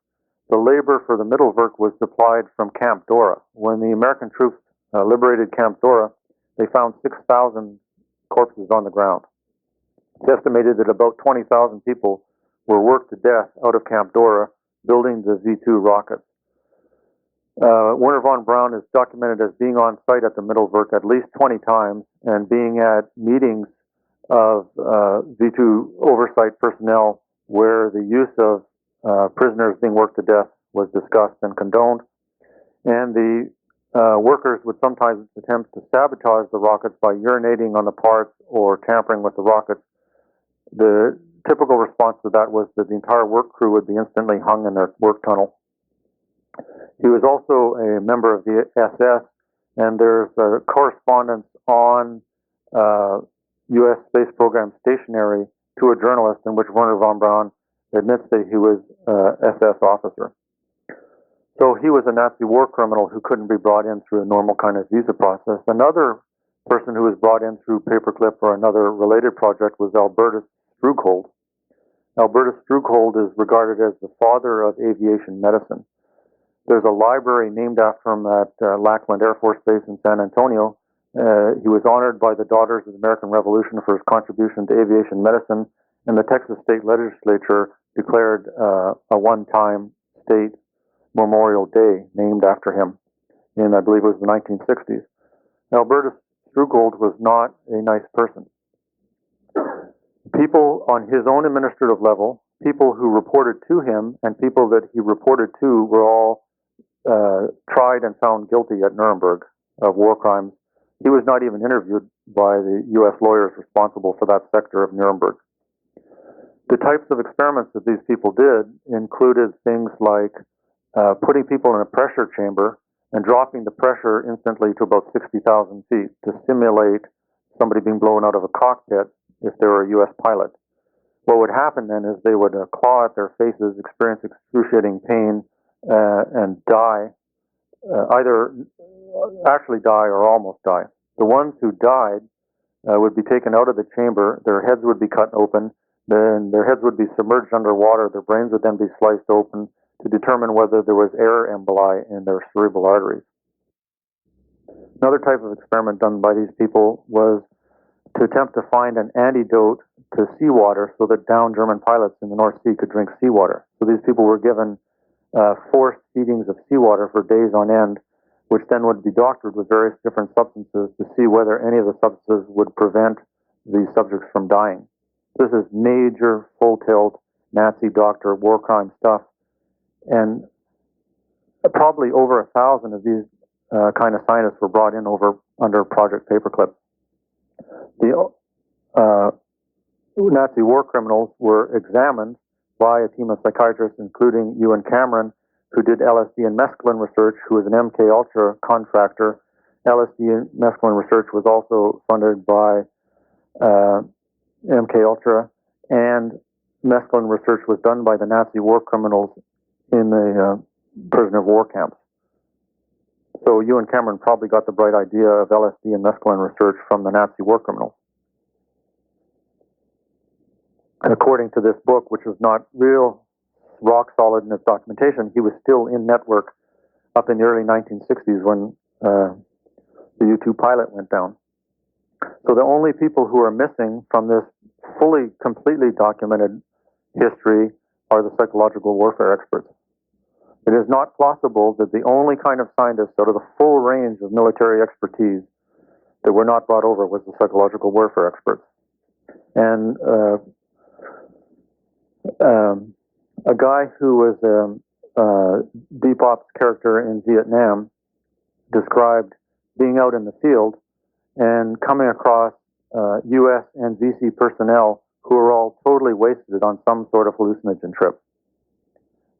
The labor for the Mittelwerk was supplied from Camp Dora. When the American troops liberated Camp Dora, they found 6,000 corpses on the ground. It's estimated that about 20,000 people were worked to death out of Camp Dora building the V-2 rockets. Wernher von Braun is documented as being on site at the Mittelwerk at least 20 times and being at meetings of V-2 oversight personnel where the use of prisoners being worked to death was discussed and condoned. And the workers would sometimes attempt to sabotage the rockets by urinating on the parts or tampering with the rockets. The typical response to that was that the entire work crew would be instantly hung in their work tunnel. He was also a member of the SS, and there's a correspondence on U.S. space program stationery to a journalist in which Wernher von Braun admits that he was SS officer. So he was a Nazi war criminal who couldn't be brought in through a normal kind of visa process. Another person who was brought in through Paperclip or another related project was Albertus Strugold. Albertus Strugold is regarded as the father of aviation medicine. There's a library named after him at Lackland Air Force Base in San Antonio. He was honored by the Daughters of the American Revolution for his contribution to aviation medicine, and the Texas State Legislature declared a one-time state Memorial Day named after him in, I believe it was the 1960s. Albertus Strugold was not a nice person. People on his own administrative level, people who reported to him, and people that he reported to were all tried and found guilty at Nuremberg of war crimes. He was not even interviewed by the U.S. lawyers responsible for that sector of Nuremberg. The types of experiments that these people did included things like putting people in a pressure chamber and dropping the pressure instantly to about 60,000 feet to simulate somebody being blown out of a cockpit if they were a U.S. pilot. What would happen then is they would claw at their faces, experience excruciating pain, and die, either actually die or almost die. The ones who died would be taken out of the chamber, their heads would be cut open, then their heads would be submerged underwater, their brains would then be sliced open to determine whether there was air emboli in their cerebral arteries. Another type of experiment done by these people was to attempt to find an antidote to seawater so that downed German pilots in the North Sea could drink seawater. So these people were given forced feedings of seawater for days on end, which then would be doctored with various different substances to see whether any of the substances would prevent the subjects from dying. This is major, full-tilt Nazi doctor war crime stuff, and probably over 1,000 of these kind of scientists were brought in under Project Paperclip. The Nazi war criminals were examined by a team of psychiatrists, including Ewan Cameron, who did LSD and mescaline research, who was an MKULTRA contractor. LSD and mescaline research was also funded by MKULTRA, and mescaline research was done by the Nazi war criminals in the prisoner of war camps. So Ewan Cameron probably got the bright idea of LSD and mescaline research from the Nazi war criminals. According to this book, which was not real rock solid in its documentation, he was still in network up in the early 1960s when the U-2 pilot went down. So the only people who are missing from this fully, completely documented history are the psychological warfare experts. It is not plausible that the only kind of scientists out of the full range of military expertise that were not brought over was the psychological warfare experts. And a guy who was a deep ops character in Vietnam described being out in the field and coming across U.S. and VC personnel who were all totally wasted on some sort of hallucinogen trip.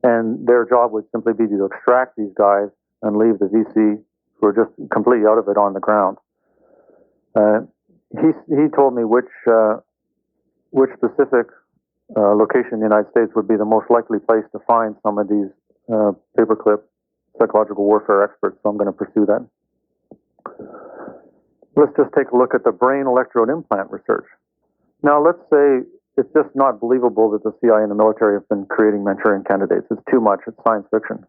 and their job would simply be to extract these guys and leave the VC, who are just completely out of it, on the ground. He told me which specific location in the United States would be the most likely place to find some of these paperclip psychological warfare experts, so I'm going to pursue that. Let's just take a look at the brain electrode implant research. Now, let's say it's just not believable that the CIA and the military have been creating Manchurian candidates. It's too much. It's science fiction.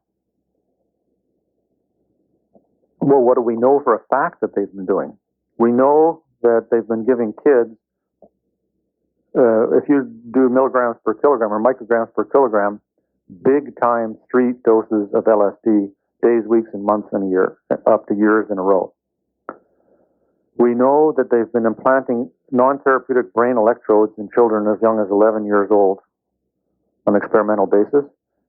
Well, what do we know for a fact that they've been doing? We know that they've been giving kids, if you do milligrams per kilogram or micrograms per kilogram, big-time street doses of LSD, days, weeks, and months and a year, up to years in a row. We know that they've been implanting non-therapeutic brain electrodes in children as young as 11 years old on an experimental basis.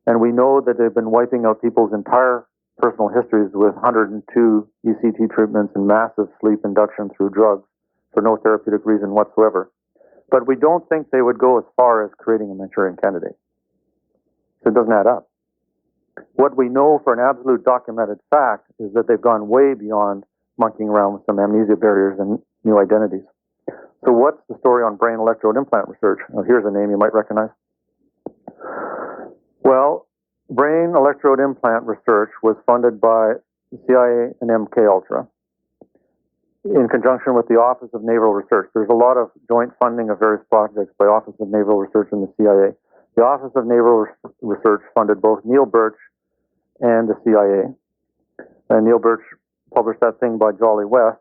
And we know that they've been wiping out people's entire personal histories with 102 ECT treatments and massive sleep induction through drugs for no therapeutic reason whatsoever. But we don't think they would go as far as creating a Manchurian candidate. So it doesn't add up. What we know for an absolute documented fact is that they've gone way beyond monkeying around with some amnesia barriers and new identities. So what's the story on brain electrode implant research? Oh, here's a name you might recognize. Well, brain electrode implant research was funded by the CIA and MKULTRA in conjunction with the Office of Naval Research. There's a lot of joint funding of various projects by Office of Naval Research and the CIA. The Office of Naval Research funded both Neil Birch and the CIA. And Neil Birch published that thing by Jolly West.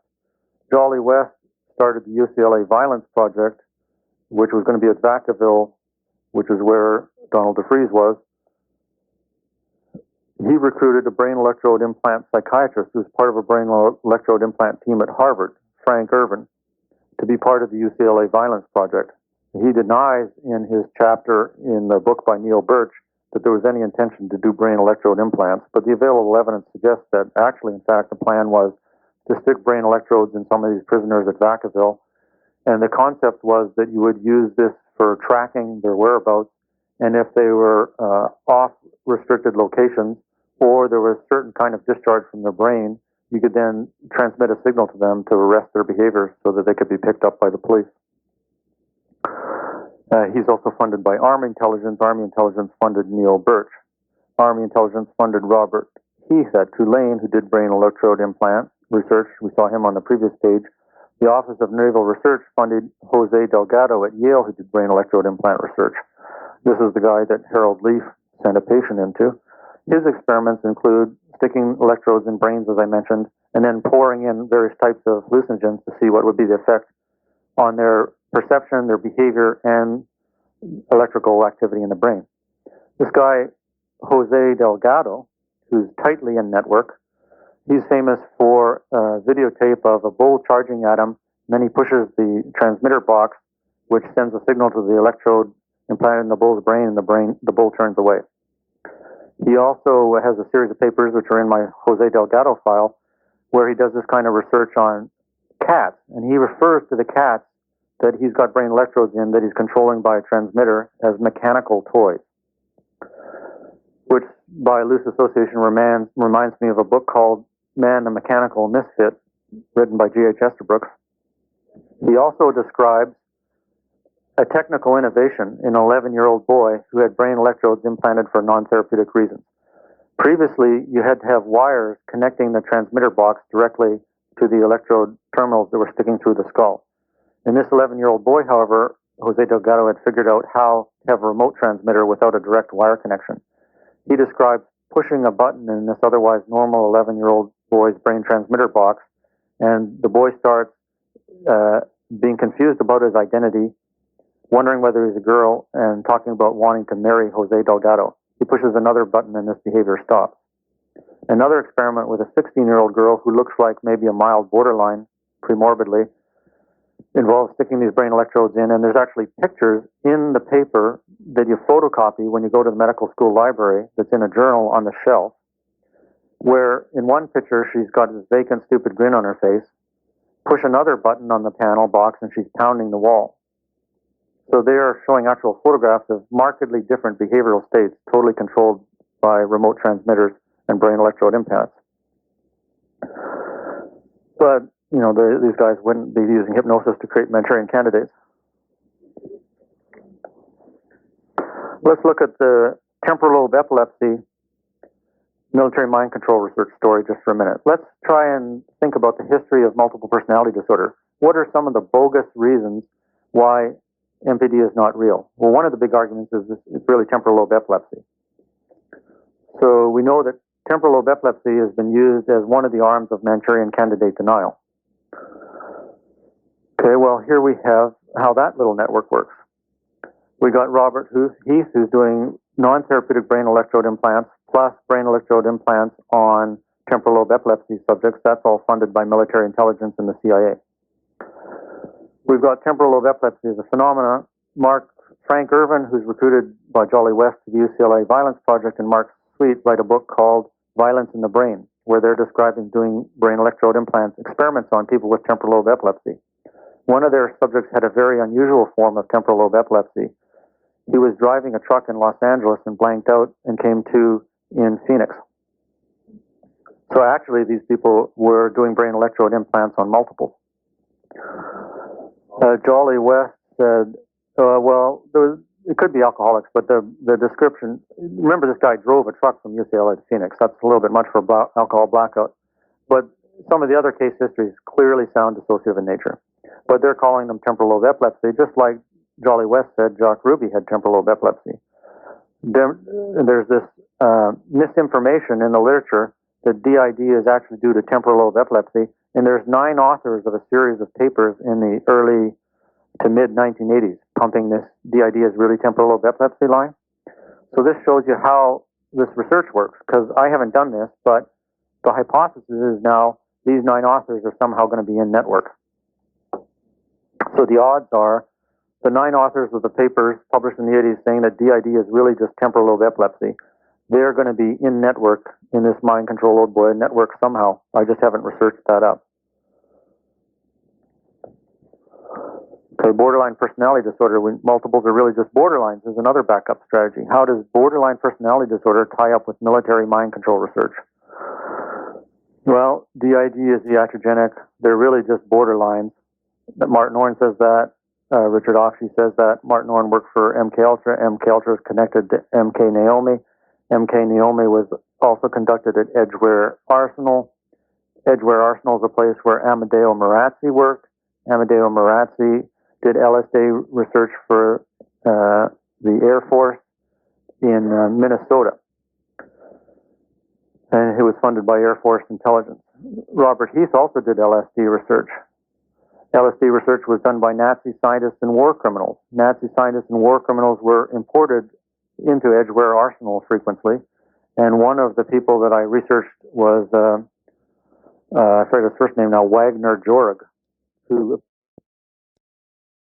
Jolly West started the UCLA Violence Project, which was going to be at Vacaville, which is where Donald DeFreeze was. He recruited a brain electrode implant psychiatrist who was part of a brain electrode implant team at Harvard, Frank Irvin, to be part of the UCLA Violence Project. He denies in his chapter in the book by Neil Birch that there was any intention to do brain electrode implants, but the available evidence suggests that actually, in fact, the plan was to stick brain electrodes in some of these prisoners at Vacaville, and the concept was that you would use this for tracking their whereabouts, and if they were off restricted locations, or there was a certain kind of discharge from their brain, you could then transmit a signal to them to arrest their behavior so that they could be picked up by the police. He's also funded by Army Intelligence. Army Intelligence funded Neil Birch. Army Intelligence funded Robert Heath at Tulane, who did brain electrode implant research. We saw him on the previous page. The Office of Naval Research funded Jose Delgado at Yale, who did brain electrode implant research. This is the guy that Harold Leaf sent a patient into. His experiments include sticking electrodes in brains, as I mentioned, and then pouring in various types of hallucinogens to see what would be the effect on their perception, their behavior, and electrical activity in the brain. This guy, Jose Delgado, who's tightly in network, he's famous for a videotape of a bull charging at him, and then he pushes the transmitter box, which sends a signal to the electrode implanted in the bull's brain, and the bull turns away. He also has a series of papers, which are in my Jose Delgado file, where he does this kind of research on cats, and he refers to the cats that he's got brain electrodes in that he's controlling by a transmitter as mechanical toys, which by loose association reminds me of a book called Man the Mechanical Misfit, written by G.H. Estabrooks. He also describes a technical innovation in an 11-year-old boy who had brain electrodes implanted for non-therapeutic reasons. Previously, you had to have wires connecting the transmitter box directly to the electrode terminals that were sticking through the skull. In this 11-year-old boy, however, Jose Delgado had figured out how to have a remote transmitter without a direct wire connection. He describes pushing a button in this otherwise normal 11-year-old boy's brain transmitter box, and the boy starts being confused about his identity, wondering whether he's a girl, and talking about wanting to marry Jose Delgado. He pushes another button and this behavior stops. Another experiment with a 16-year-old girl who looks like maybe a mild borderline, premorbidly, involves sticking these brain electrodes in, and there's actually pictures in the paper that you photocopy when you go to the medical school library that's in a journal on the shelf, where in one picture she's got this vacant, stupid grin on her face, push another button on the panel box, and she's pounding the wall. So they are showing actual photographs of markedly different behavioral states, totally controlled by remote transmitters and brain electrode implants. But, you know, these guys wouldn't be using hypnosis to create Manchurian candidates. Let's look at the temporal lobe epilepsy military mind control research story just for a minute. Let's try and think about the history of multiple personality disorder. What are some of the bogus reasons why MPD is not real? Well, one of the big arguments is it's really temporal lobe epilepsy. So we know that temporal lobe epilepsy has been used as one of the arms of Manchurian candidate denial. Okay, well, here we have how that little network works. We got Robert Heath, who's doing non-therapeutic brain electrode implants plus brain electrode implants on temporal lobe epilepsy subjects. That's all funded by military intelligence and the CIA. We've got temporal lobe epilepsy as a phenomena. Frank Irvin, who's recruited by Jolly West to the UCLA Violence Project, and Mark Sweet write a book called Violence in the Brain, where they're describing doing brain electrode implants experiments on people with temporal lobe epilepsy. One of their subjects had a very unusual form of temporal lobe epilepsy. He was driving a truck in Los Angeles and blanked out and came to in Phoenix. So actually, these people were doing brain electrode implants on multiples. Jolly West said, well, it could be alcoholics, but the description, remember this guy drove a truck from UCLA to Phoenix. That's a little bit much for alcohol blackout. But some of the other case histories clearly sound dissociative in nature. But they're calling them temporal lobe epilepsy, just like Jolly West said Jacques Ruby had temporal lobe epilepsy. There's this misinformation in the literature that DID is actually due to temporal lobe epilepsy, and there's 9 authors of a series of papers in the early to mid-1980s pumping this DID as really temporal lobe epilepsy line. So this shows you how this research works, because I haven't done this, but the hypothesis is now these 9 authors are somehow going to be in network. So the odds are the 9 authors of the papers published in the 80s saying that DID is really just temporal lobe epilepsy. They're going to be in network in this mind control old boy network somehow. I just haven't researched that up. Okay, borderline personality disorder, when multiples are really just borderlines, is another backup strategy. How does borderline personality disorder tie up with military mind control research? Well, DID is iatrogenic. They're really just borderlines. Martin Orn says that. Richard Offshee says that. Martin Orn worked for MKULTRA. MKULTRA is connected to MK Naomi. MK Naomi was also conducted at Edgware Arsenal. Edgware Arsenal is a place where Amedeo Marazzi worked. Amedeo Marazzi did LSD research for the Air Force in Minnesota. And it was funded by Air Force Intelligence. Robert Heath also did LSD research. LSD research was done by Nazi scientists and war criminals. Nazi scientists and war criminals were imported into Edgware Arsenal frequently. And one of the people that I researched was, I forget his first name now, Wagner Jorg, who